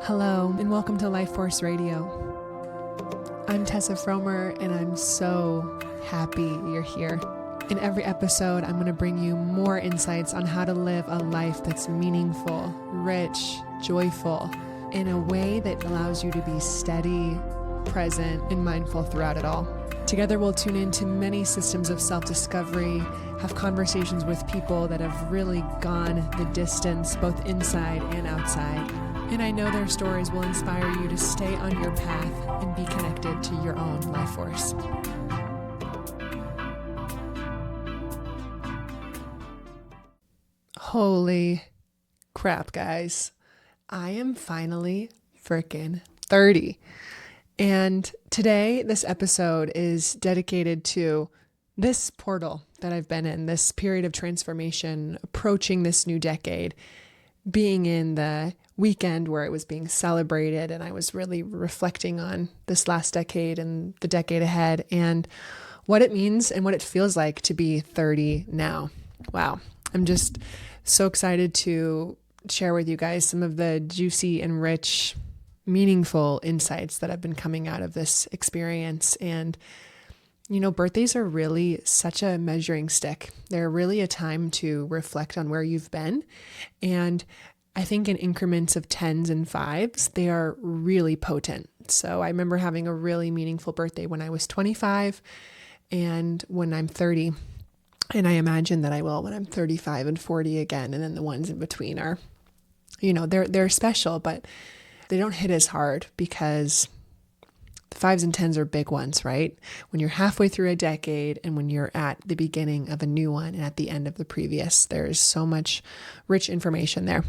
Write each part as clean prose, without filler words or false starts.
Hello, and welcome to Life Force Radio. I'm Tessa Fromer, and I'm so happy you're here. In every episode, I'm going to bring you more insights on how to live a life that's meaningful, rich, joyful, in a way that allows you to be steady, present, and mindful throughout it all. Together, we'll tune into many systems of self-discovery, have conversations with people that have really gone the distance, both inside and outside. And I know their stories will inspire you to stay on your path and be connected to your own life force. Holy crap, guys. I am finally frickin' 30. And today, this episode is dedicated to this portal that I've been in, this period of transformation, approaching this new decade, being in the weekend where it was being celebrated, and I was really reflecting on this last decade and the decade ahead and what it means and what it feels like to be 30 now. Wow. I'm just so excited to share with you guys some of the juicy and rich, meaningful insights that have been coming out of this experience. And, you know, birthdays are really such a measuring stick. They're really a time to reflect on where you've been. And I think in increments of 10s and 5s, they are really potent. So I remember having a really meaningful birthday when I was 25 and when I'm 30. And I imagine that I will when I'm 35 and 40 again. And then the ones in between are, you know, they're special, but they don't hit as hard because the 5s and 10s are big ones, right? When you're halfway through a decade and when you're at the beginning of a new one and at the end of the previous, there's so much rich information there.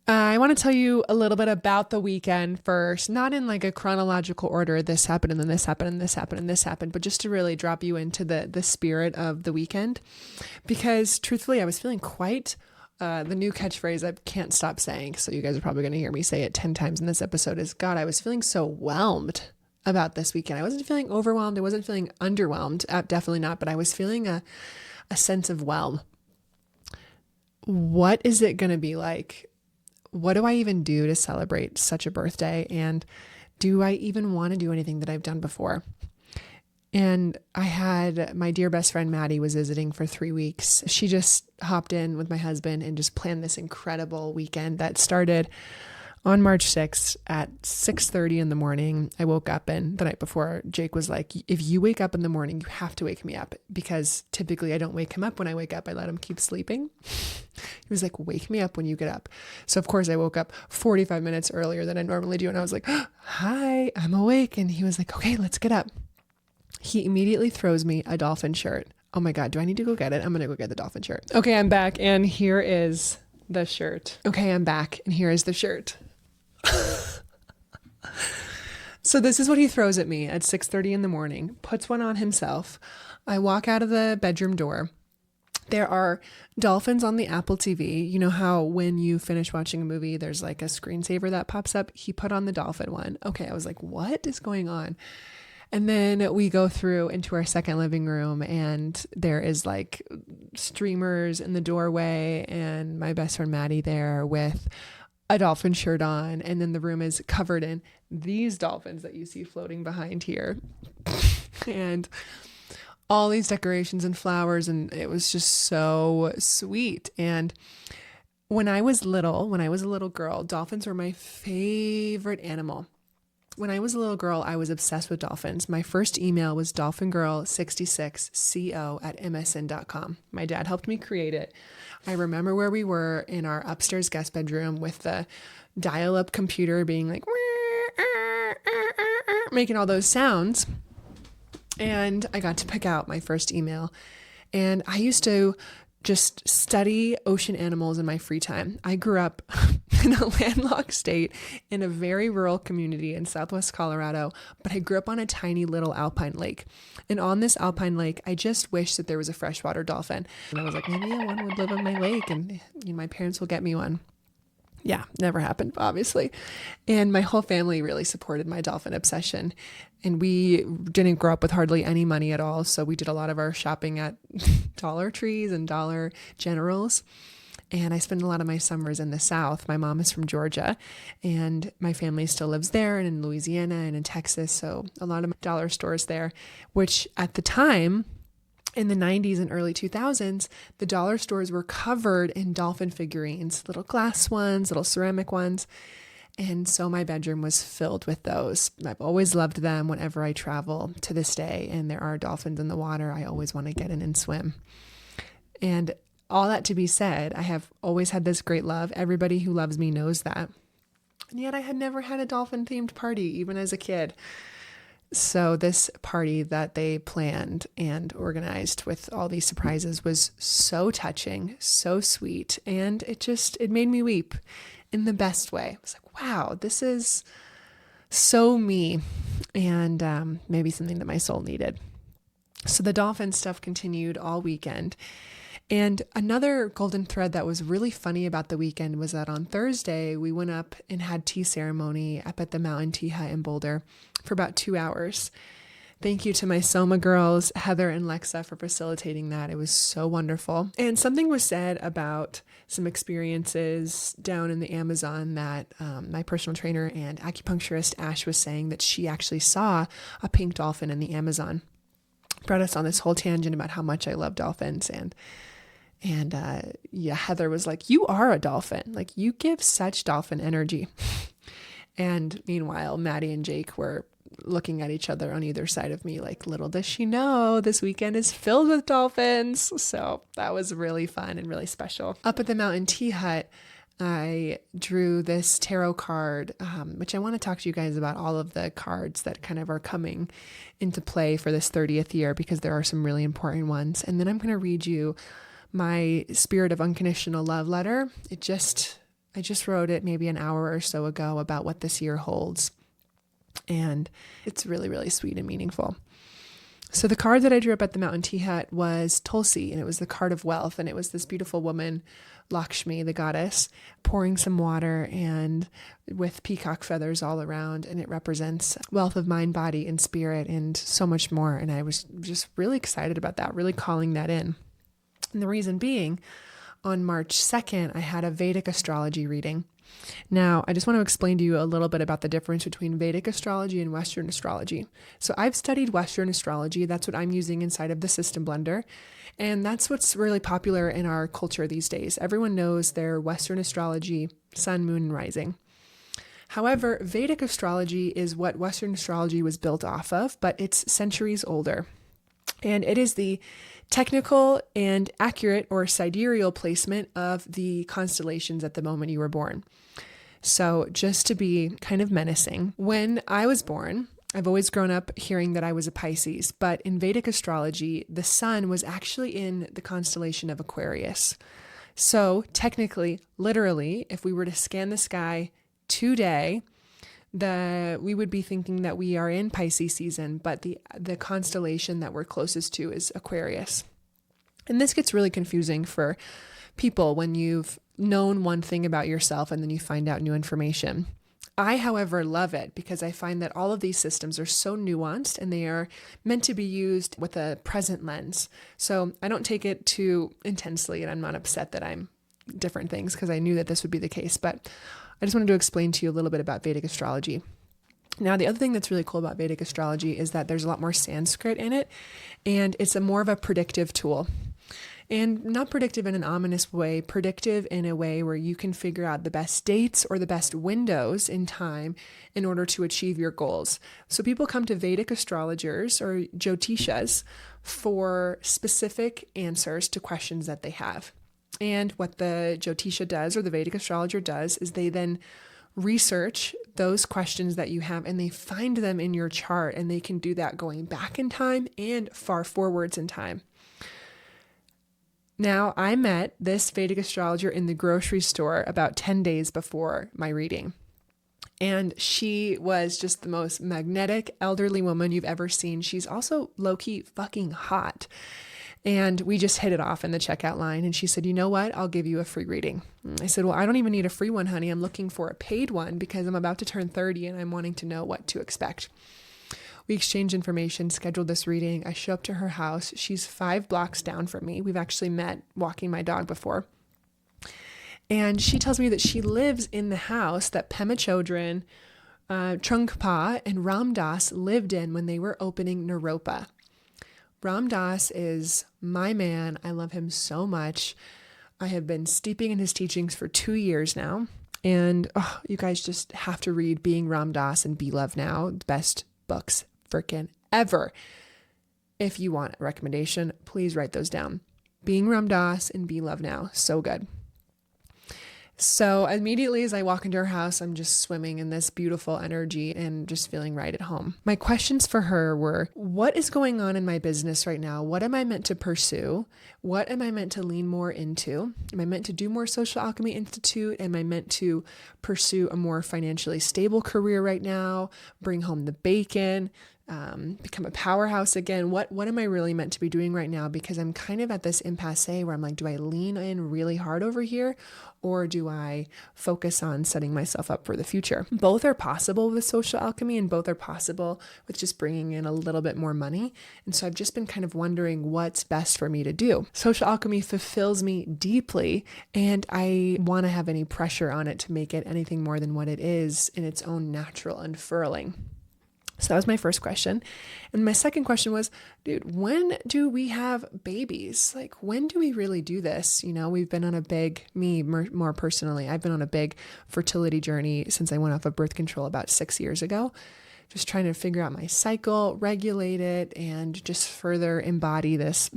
I want to tell you a little bit about the weekend first, not in like a chronological order, this happened and then this happened and this happened and this happened, but just to really drop you into the spirit of the weekend. Because truthfully, I was feeling quite, the new catchphrase I can't stop saying, so you guys are probably going to hear me say it 10 times in this episode, is God, I was feeling so whelmed about this weekend. I wasn't feeling overwhelmed. I wasn't feeling underwhelmed. Definitely not, but I was feeling a sense of whelm. What is it going to be like? What do I even do to celebrate such a birthday? And do I even want to do anything that I've done before? And I had my dear best friend, Maddie, was visiting for 3 weeks. She just hopped in with my husband and just planned this incredible weekend that started on March 6th at 6:30 in the morning. I woke up, and the night before, Jake was like, if you wake up in the morning, you have to wake me up, because typically I don't wake him up when I wake up. I let him keep sleeping. He was like, wake me up when you get up. So of course I woke up 45 minutes earlier than I normally do. And I was like, hi, I'm awake. And he was like, okay, let's get up. He immediately throws me a dolphin shirt. Oh my God, do I need to go get it? I'm going to go get the dolphin shirt. Okay, I'm back. And here is the shirt. Okay, I'm back. And here is the shirt. So this is what he throws at me at 6:30 in the morning, puts one on himself. I walk out of the bedroom door. There are dolphins on the Apple TV. You know how when you finish watching a movie, there's like a screensaver that pops up? He put on the dolphin one. Okay, I was like, what is going on? And then we go through into our second living room, and there is like streamers in the doorway and my best friend Maddie there with a dolphin shirt on. And then the room is covered in these dolphins that you see floating behind here. And all these decorations and flowers, and it was just so sweet. And when I was a little girl, dolphins were my favorite animal. When I was a little girl, I was obsessed with dolphins. My first email was dolphingirl66co@msn.com. My dad helped me create it. I remember where we were in our upstairs guest bedroom with the dial-up computer being like, making all those sounds. And I got to pick out my first email. And I used to just study ocean animals in my free time. I grew up in a landlocked state in a very rural community in Southwest Colorado, but I grew up on a tiny little alpine lake. And on this alpine lake, I just wished that there was a freshwater dolphin. And I was like, maybe one would live on my lake and my parents will get me one. Yeah, never happened, obviously. And my whole family really supported my dolphin obsession. And we didn't grow up with hardly any money at all. So we did a lot of our shopping at Dollar Trees and Dollar Generals. And I spend a lot of my summers in the South. My mom is from Georgia, and my family still lives there and in Louisiana and in Texas. So a lot of dollar stores there, which at the time, in the 90s and early 2000s, the dollar stores were covered in dolphin figurines, little glass ones, little ceramic ones. And so my bedroom was filled with those. I've always loved them whenever I travel to this day, and there are dolphins in the water. I always want to get in and swim. And all that to be said, I have always had this great love. Everybody who loves me knows that. And yet I had never had a dolphin themed party, even as a kid. So this party that they planned and organized with all these surprises was so touching, so sweet, and it made me weep in the best way. I was like, wow, this is so me, and maybe something that my soul needed. So the dolphin stuff continued all weekend. And another golden thread that was really funny about the weekend was that on Thursday, we went up and had tea ceremony up at the Mountain Tea Hut in Boulder for about 2 hours. Thank you to my Soma girls, Heather and Lexa, for facilitating that. It was so wonderful. And something was said about some experiences down in the Amazon that my personal trainer and acupuncturist Ash was saying that she actually saw a pink dolphin in the Amazon. Brought us on this whole tangent about how much I love dolphins. And Heather was like, you are a dolphin. Like, you give such dolphin energy. And meanwhile, Maddie and Jake were looking at each other on either side of me like, little does she know, this weekend is filled with dolphins. So that was really fun and really special. Up at the Mountain Tea Hut, I drew this tarot card, which I want to talk to you guys about all of the cards that kind of are coming into play for this 30th year, because there are some really important ones. And then I'm going to read you my Spirit of Unconditional Love letter. I just wrote it maybe an hour or so ago about what this year holds. And it's really, really sweet and meaningful. So the card that I drew up at the Mountain Tea Hut was Tulsi, and it was the card of wealth. And it was this beautiful woman, Lakshmi, the goddess, pouring some water and with peacock feathers all around. And it represents wealth of mind, body, and spirit, and so much more. And I was just really excited about that, really calling that in. And the reason being, on March 2nd, I had a Vedic astrology reading. Now, I just want to explain to you a little bit about the difference between Vedic astrology and Western astrology. So I've studied Western astrology. That's what I'm using inside of the System Blender. And that's what's really popular in our culture these days. Everyone knows their Western astrology, sun, moon, and rising. However, Vedic astrology is what Western astrology was built off of, but it's centuries older. And it is the technical and accurate or sidereal placement of the constellations at the moment you were born. So just to be kind of menacing, when I was born, I've always grown up hearing that I was a Pisces, but in Vedic astrology, the sun was actually in the constellation of Aquarius. So technically, literally, if we were to scan the sky today, we would be thinking that we are in Pisces season, but the constellation that we're closest to is Aquarius. And this gets really confusing for people when you've known one thing about yourself and then you find out new information. I, however, love it because I find that all of these systems are so nuanced and they are meant to be used with a present lens. So I don't take it too intensely, and I'm not upset that I'm different things because I knew that this would be the case. But I just wanted to explain to you a little bit about Vedic astrology. Now, the other thing that's really cool about Vedic astrology is that there's a lot more Sanskrit in it, and it's more of a predictive tool. And not predictive in an ominous way, predictive in a way where you can figure out the best dates or the best windows in time in order to achieve your goals. So people come to Vedic astrologers or Jyotishas for specific answers to questions that they have. And what the Jyotisha does, or the Vedic astrologer does, is they then research those questions that you have and they find them in your chart, and they can do that going back in time and far forwards in time. Now, I met this Vedic astrologer in the grocery store about 10 days before my reading. And she was just the most magnetic elderly woman you've ever seen. She's also low-key fucking hot. And we just hit it off in the checkout line. And she said, you know what? I'll give you a free reading. I said, well, I don't even need a free one, honey. I'm looking for a paid one because I'm about to turn 30 and I'm wanting to know what to expect. We exchanged information, scheduled this reading. I show up to her house. She's 5 blocks down from me. We've actually met walking my dog before. And she tells me that she lives in the house that Pema Chodron, Trungpa, and Ram Dass lived in when they were opening Naropa. Ram Dass is my man. I love him so much. I have been steeping in his teachings for 2 years now. And you guys just have to read Being Ram Dass and Be Love Now. Best books freaking ever. If you want a recommendation, please write those down. Being Ram Dass and Be Love Now. So good. So immediately as I walk into her house, I'm just swimming in this beautiful energy and just feeling right at home. My questions for her were, what is going on in my business right now? What am I meant to pursue? What am I meant to lean more into? Am I meant to do more Social Alchemy Institute? Am I meant to pursue a more financially stable career right now? Bring home the bacon? Become a powerhouse again? What am I really meant to be doing right now? Because I'm kind of at this impasse where I'm like, do I lean in really hard over here, or do I focus on setting myself up for the future? Both are possible with social alchemy, and both are possible with just bringing in a little bit more money. And so I've just been kind of wondering what's best for me to do. Social alchemy fulfills me deeply, and I want to have any pressure on it to make it anything more than what it is in its own natural unfurling. So that was my first question. And my second question was, dude, when do we have babies? Like, when do we really do this? You know, we've been on a big, more personally, I've been on a big fertility journey since I went off of birth control about 6 years ago, just trying to figure out my cycle, regulate it, and just further embody this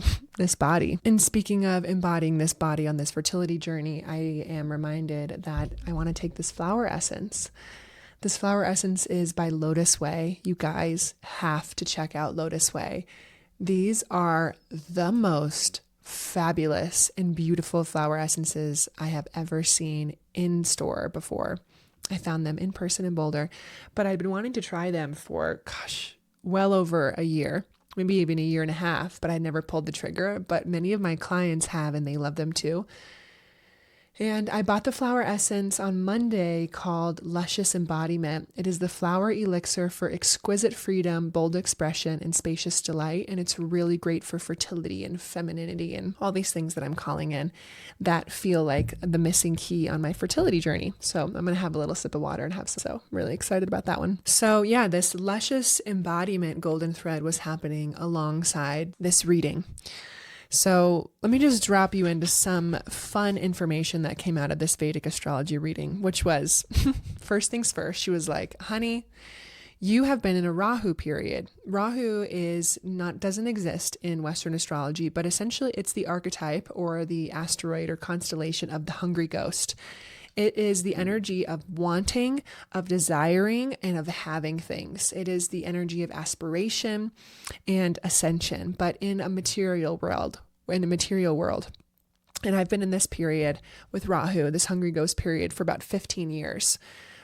body. And speaking of embodying this body on this fertility journey, I am reminded that I want to take this flower essence. This flower essence is by Lotus Way. You guys have to check out Lotus Way. These are the most fabulous and beautiful flower essences I have ever seen in store before. I found them in person in Boulder, but I'd been wanting to try them for, well over a year, maybe even a year and a half, but I'd never pulled the trigger. But many of my clients have, and they love them too. And I bought the flower essence on Monday called Luscious Embodiment. It is the flower elixir for exquisite freedom, bold expression, and spacious delight. And it's really great for fertility and femininity and all these things that I'm calling in that feel like the missing key on my fertility journey. So I'm going to have a little sip of water and have some. So I'm really excited about that one. So yeah, this Luscious Embodiment golden thread was happening alongside this reading. So let me just drop you into some fun information that came out of this Vedic astrology reading, which was, first things first, she was like, honey, you have been in a Rahu period. Rahu doesn't exist in Western astrology, but essentially it's the archetype or the asteroid or constellation of the hungry ghost. It is the energy of wanting, of desiring, and of having things. It is the energy of aspiration and ascension, but in a material world. And I've been in this period with Rahu, this hungry ghost period, for about 15 years,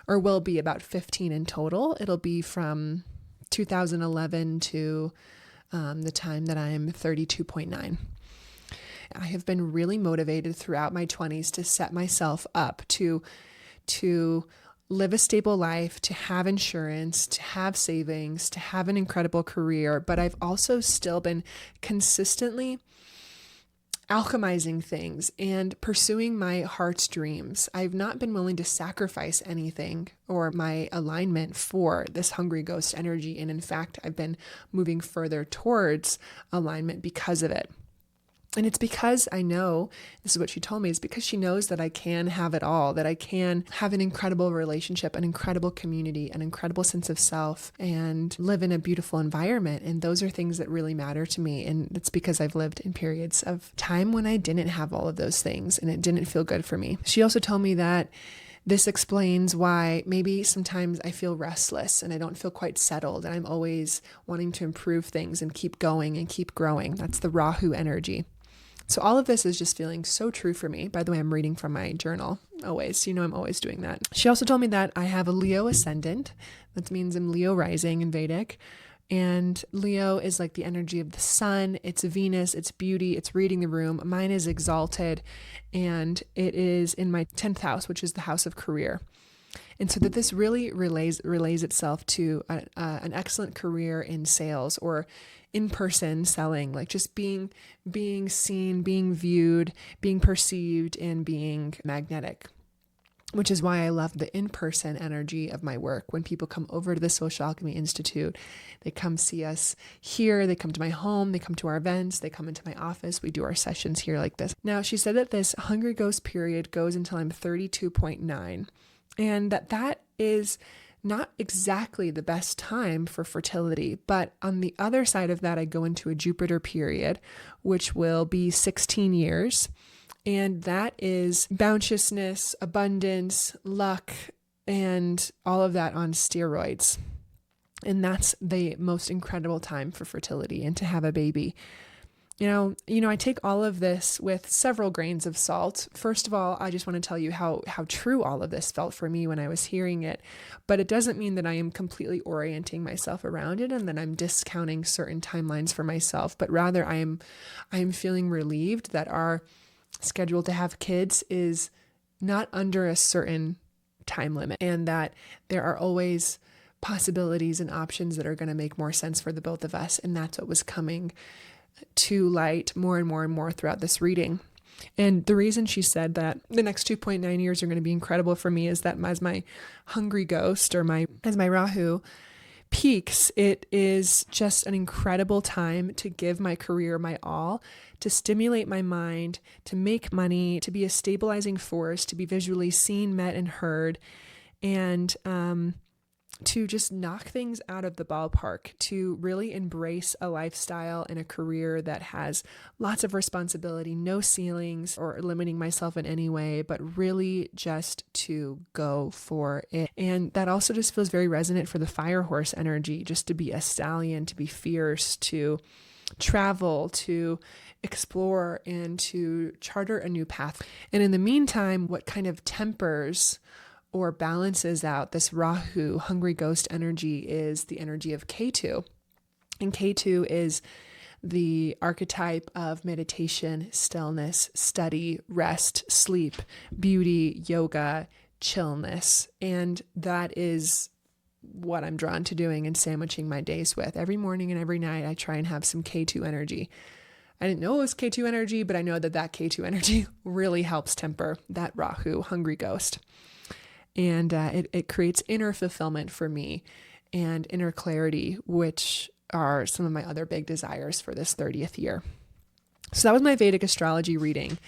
or will be about 15 in total. It'll be from 2011 to the time that I'm 32.9. I have been really motivated throughout my 20s to set myself up to live a stable life, to have insurance, to have savings, to have an incredible career. But I've also still been consistently alchemizing things and pursuing my heart's dreams. I've not been willing to sacrifice anything or my alignment for this hungry ghost energy. And in fact, I've been moving further towards alignment because of it. And it's because I know, this is what she told me, is because she knows that I can have it all, that I can have an incredible relationship, an incredible community, an incredible sense of self, and live in a beautiful environment. And those are things that really matter to me. And it's because I've lived in periods of time when I didn't have all of those things and it didn't feel good for me. She also told me that this explains why maybe sometimes I feel restless and I don't feel quite settled, and I'm always wanting to improve things and keep going and keep growing. That's the Rahu energy. So all of this is just feeling so true for me. By the way, I'm reading from my journal always. You know, I'm always doing that. She also told me that I have a Leo ascendant. That means I'm Leo rising in Vedic. And Leo is like the energy of the sun. It's Venus, it's beauty, it's reading the room. Mine is exalted, and it is in my 10th house, which is the house of career. And so that this really relays itself to an excellent career in sales or in-person selling, like just being seen, being viewed, being perceived, and being magnetic. Which is why I love the in-person energy of my work. When people come over to the Social Alchemy Institute, they come see us here, they come to my home, they come to our events, they come into my office, we do our sessions here like this. Now, she said that this Hungry Ghost period goes until I'm 32.9, and that is not exactly the best time for fertility. But on the other side of that, I go into a Jupiter period, which will be 16 years. And that is bounteousness, abundance, luck, and all of that on steroids. And that's the most incredible time for fertility and to have a baby. You know, I take all of this with several grains of salt. First of all, I just want to tell you how true all of this felt for me when I was hearing it. But it doesn't mean that I am completely orienting myself around it and that I'm discounting certain timelines for myself. But rather, I am feeling relieved that our schedule to have kids is not under a certain time limit, and that there are always possibilities and options that are going to make more sense for the both of us. And that's what was coming to light more and more and more throughout this reading. And the reason she said that the next 2.9 years are going to be incredible for me is that as my hungry ghost or as my Rahu peaks, it is just an incredible time to give my career my all, to stimulate my mind, to make money, to be a stabilizing force, to be visually seen, met, and heard, and to just knock things out of the ballpark, to really embrace a lifestyle and a career that has lots of responsibility, no ceilings or limiting myself in any way, but really just to go for it. And that also just feels very resonant for the fire horse energy, just to be a stallion, to be fierce, to travel, to explore, and to charter a new path. And in the meantime, what kind of tempers or balances out this Rahu, hungry ghost energy is the energy of Ketu. And Ketu is the archetype of meditation, stillness, study, rest, sleep, beauty, yoga, chillness. And that is what I'm drawn to doing and sandwiching my days with. Every morning and every night, I try and have some Ketu energy. I didn't know it was Ketu energy, but I know that Ketu energy really helps temper that Rahu, hungry ghost. And it creates inner fulfillment for me and inner clarity, which are some of my other big desires for this 30th year. So that was my Vedic astrology reading.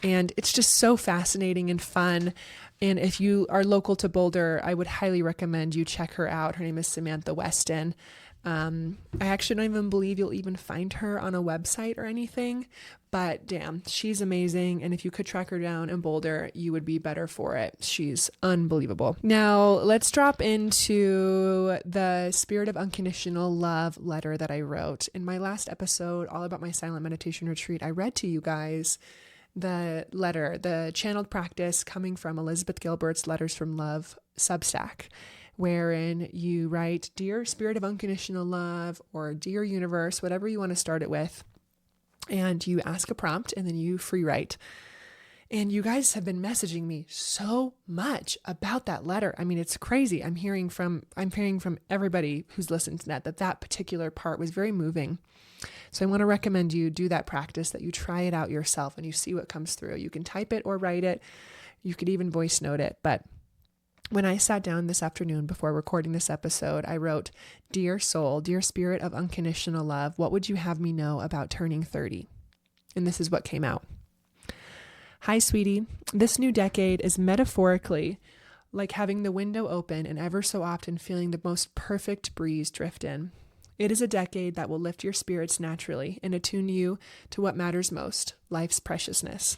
And it's just so fascinating and fun. And if you are local to Boulder, I would highly recommend you check her out. Her name is Samantha Weston. I actually don't even believe you'll even find her on a website or anything, but damn, she's amazing. And if you could track her down in Boulder, you would be better for it. She's unbelievable. Now let's drop into the Spirit of Unconditional Love letter that I wrote. In my last episode, all about my silent meditation retreat, I read to you guys the letter, the channeled practice coming from Elizabeth Gilbert's Letters from Love Substack, wherein you write, Dear Spirit of Unconditional Love, or Dear Universe, whatever you want to start it with. And you ask a prompt and then you free write. And you guys have been messaging me so much about that letter. I mean, it's crazy. I'm hearing from everybody who's listened to that particular part was very moving. So I want to recommend you do that practice, that you try it out yourself and you see what comes through. You can type it or write it. You could even voice note it. But when I sat down this afternoon before recording this episode, I wrote, Dear Soul, dear Spirit of Unconditional Love, what would you have me know about turning 30? And this is what came out. Hi, sweetie. This new decade is metaphorically like having the window open and ever so often feeling the most perfect breeze drift in. It is a decade that will lift your spirits naturally and attune you to what matters most, life's preciousness.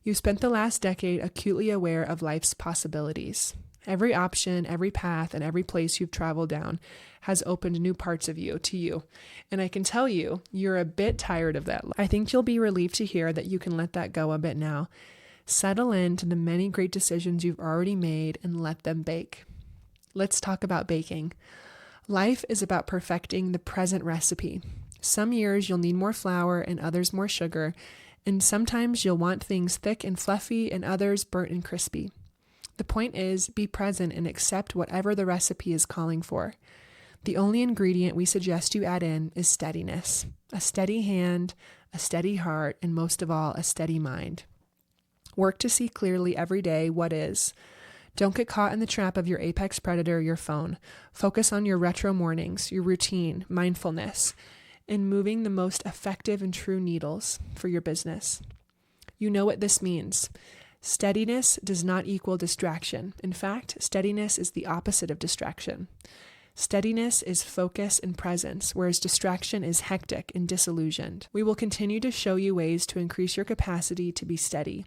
You spent the last decade acutely aware of life's possibilities. Every option, every path, and every place you've traveled down has opened new parts of you to you. And I can tell you, you're a bit tired of that. I think you'll be relieved to hear that you can let that go a bit now. Settle into the many great decisions you've already made and let them bake. Let's talk about baking. Life is about perfecting the present recipe. Some years you'll need more flour and others more sugar, and sometimes you'll want things thick and fluffy and others burnt and crispy. The point is, be present and accept whatever the recipe is calling for. The only ingredient we suggest you add in is steadiness, a steady hand, a steady heart, and most of all, a steady mind. Work to see clearly every day what is. Don't get caught in the trap of your apex predator, your phone. Focus on your retro mornings, your routine, mindfulness, and moving the most effective and true needles for your business. You know what this means. Steadiness does not equal distraction. In fact, steadiness is the opposite of distraction. Steadiness is focus and presence, whereas distraction is hectic and disillusioned. We will continue to show you ways to increase your capacity to be steady.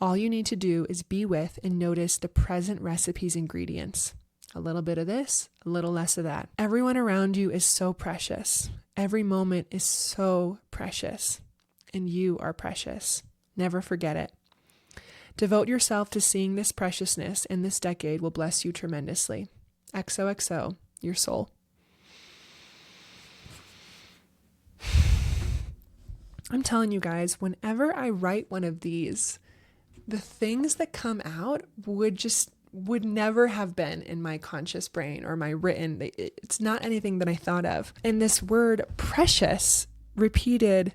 All you need to do is be with and notice the present recipe's ingredients. A little bit of this, a little less of that. Everyone around you is so precious. Every moment is so precious. And you are precious. Never forget it. Devote yourself to seeing this preciousness, and this decade will bless you tremendously. XOXO, your soul. I'm telling you guys, whenever I write one of these, the things that come out would never have been in my conscious brain or my written. It's not anything that I thought of. And this word precious repeated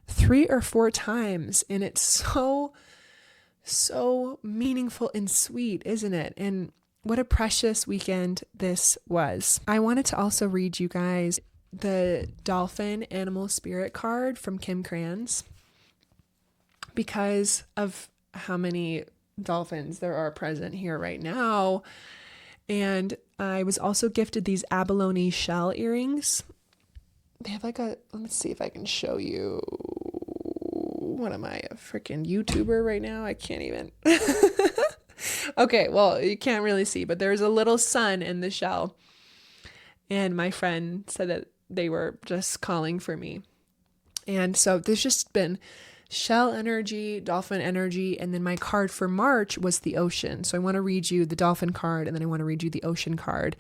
3 or 4 times, and it's so meaningful and sweet, isn't it? And what a precious weekend this was. I wanted to also read you guys the Dolphin Animal Spirit card from Kim Krans because of how many dolphins there are present here right now. And I was also gifted these abalone shell earrings. They have let me see if I can show you. What am I, a freaking YouTuber right now? I can't even. Okay, well, you can't really see, but there's a little sun in the shell. And my friend said that they were just calling for me. And so there's just been shell energy, dolphin energy, and then my card for March was the ocean. So I want to read you the dolphin card, and then I want to read you the ocean card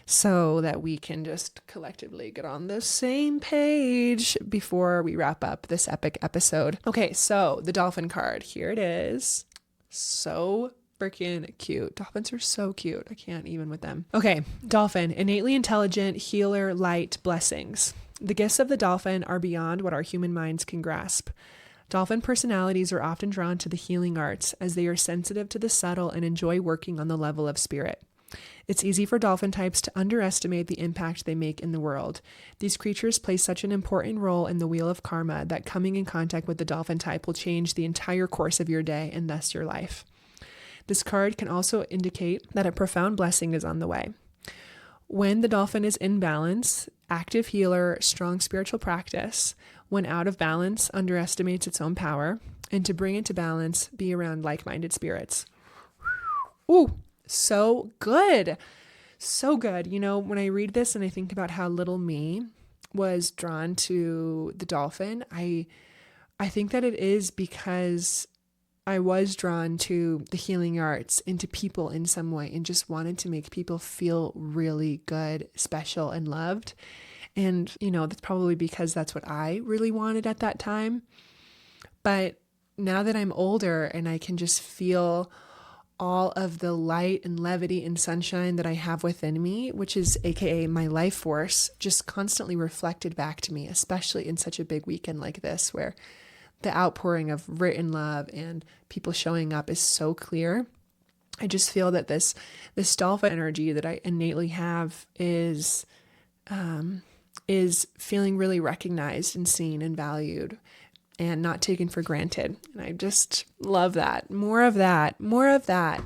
so that we can just collectively get on the same page before we wrap up this epic episode. Okay, so the dolphin card, here it is. So freaking cute. Dolphins are so cute. I can't even with them. Okay, dolphin, innately intelligent, healer, light, blessings. The gifts of the dolphin are beyond what our human minds can grasp. Dolphin personalities are often drawn to the healing arts as they are sensitive to the subtle and enjoy working on the level of spirit. It's easy for dolphin types to underestimate the impact they make in the world. These creatures play such an important role in the wheel of karma that coming in contact with the dolphin type will change the entire course of your day and thus your life. This card can also indicate that a profound blessing is on the way. When the dolphin is in balance, active healer, strong spiritual practice. When out of balance, underestimates its own power. And to bring it to balance, be around like-minded spirits. Ooh, so good. So good. You know, when I read this and I think about how little me was drawn to the dolphin, I think that it is because I was drawn to the healing arts and to people in some way and just wanted to make people feel really good, special, and loved. And, you know, that's probably because that's what I really wanted at that time. But now that I'm older and I can just feel all of the light and levity and sunshine that I have within me, which is AKA my life force, just constantly reflected back to me, especially in such a big weekend like this, where the outpouring of written love and people showing up is so clear. I just feel that this dolphin energy that I innately have is feeling really recognized and seen and valued and not taken for granted. And I just love that. More of that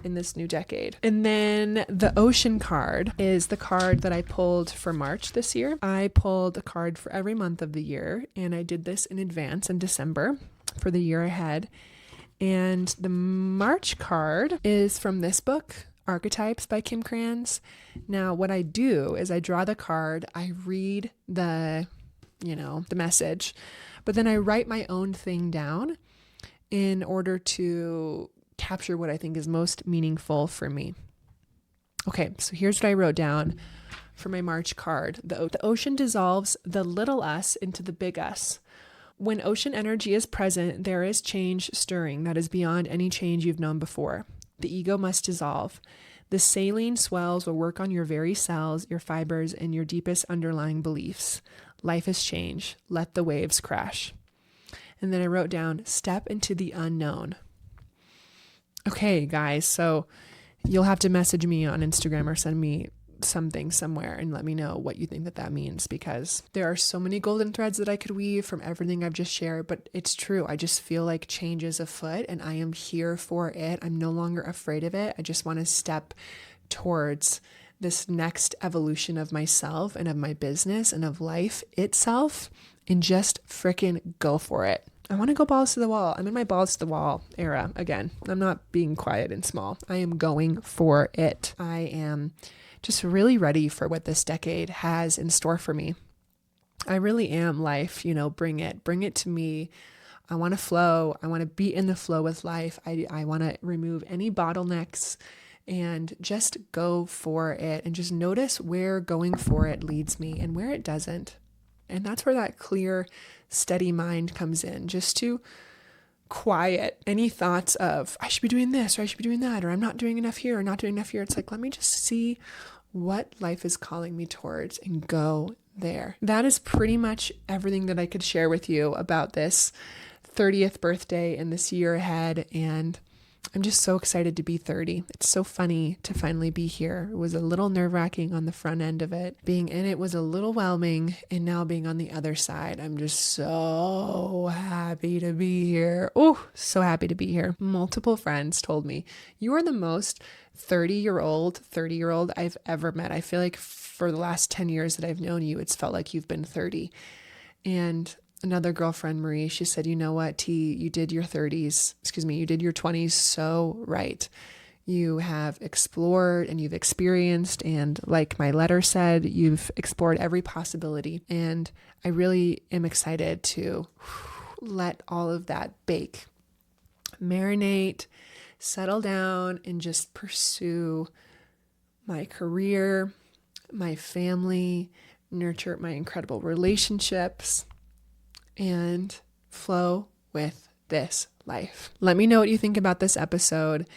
in this new decade. And then the ocean card is the card that I pulled for March this year. I pulled a card for every month of the year, and I did this in advance in December for the year ahead. And the March card is from this book, Archetypes by Kim Krans. Now, what I do is I draw the card, I read the message, but then I write my own thing down in order to capture what I think is most meaningful for me. Okay, so here's what I wrote down for my March card. The ocean dissolves the little us into the big us. When ocean energy is present, there is change stirring that is beyond any change you've known before. The ego must dissolve. The saline swells will work on your very cells, your fibers, and your deepest underlying beliefs. Life is change. Let the waves crash. And then I wrote down, step into the unknown. Okay, guys, so you'll have to message me on Instagram or send me something somewhere and let me know what you think that means, because there are so many golden threads that I could weave from everything I've just shared, but it's true. I just feel like change is afoot and I am here for it. I'm no longer afraid of it. I just want to step towards this next evolution of myself and of my business and of life itself and just freaking go for it. I want to go balls to the wall. I'm in my balls to the wall era again. I'm not being quiet and small. I am going for it. I am just really ready for what this decade has in store for me. I really am life, bring it to me. I want to flow. I want to be in the flow with life. I want to remove any bottlenecks and just go for it and just notice where going for it leads me and where it doesn't. And that's where that clear, steady mind comes in, just to quiet any thoughts of, I should be doing this, or I should be doing that, or I'm not doing enough here, or not doing enough here. It's like, let me just see what life is calling me towards and go there. That is pretty much everything that I could share with you about this 30th birthday and this year ahead. And I'm just so excited to be 30. It's so funny to finally be here. It was a little nerve-wracking on the front end of it. Being in it was a little whelming, and now being on the other side, I'm just so happy to be here. Oh, so happy to be here. Multiple friends told me, you are the most 30-year-old I've ever met. I feel like for the last 10 years that I've known you, it's felt like you've been 30. And another girlfriend, Marie, she said, you know what, T, you did your 20s so right. You have explored and you've experienced, and like my letter said, you've explored every possibility. And I really am excited to let all of that bake, marinate, settle down, and just pursue my career, my family, nurture my incredible relationships, and flow with this life. Let me know what you think about this episode.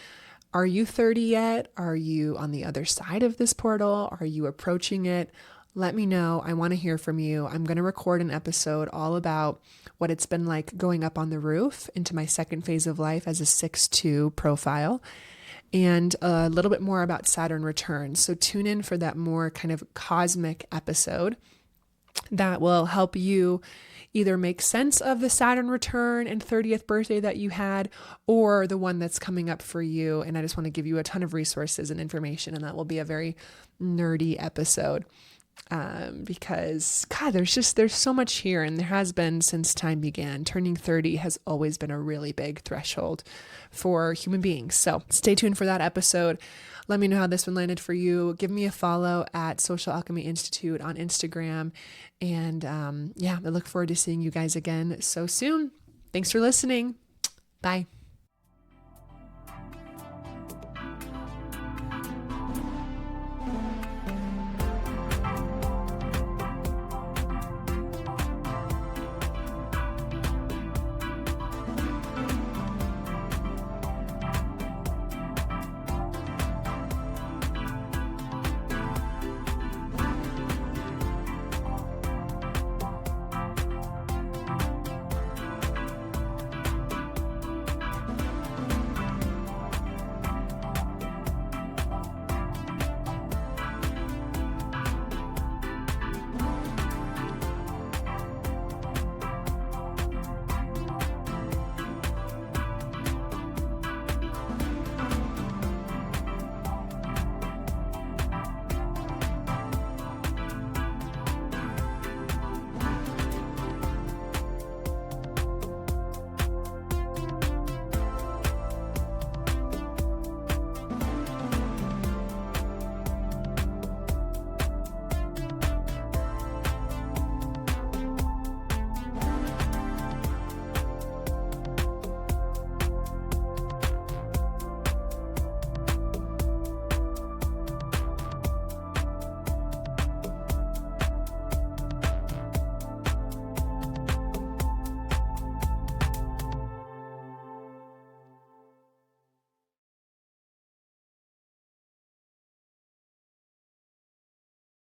Are you 30 yet? Are you on the other side of this portal? Are you approaching it? Let me know. I want to hear from you. I'm going to record an episode all about what it's been like going up on the roof into my second phase of life as a 6-2 profile, and a little bit more about Saturn returns. So tune in for that more kind of cosmic episode that will help you either make sense of the Saturn return and 30th birthday that you had, or the one that's coming up for you. And I just want to give you a ton of resources and information, and that will be a very nerdy episode. Because God, there's so much here, and there has been since time began. Turning 30 has always been a really big threshold for human beings. So stay tuned for that episode. Let me know how this one landed for you. Give me a follow at Social Alchemy Institute on Instagram. And I look forward to seeing you guys again so soon. Thanks for listening. Bye.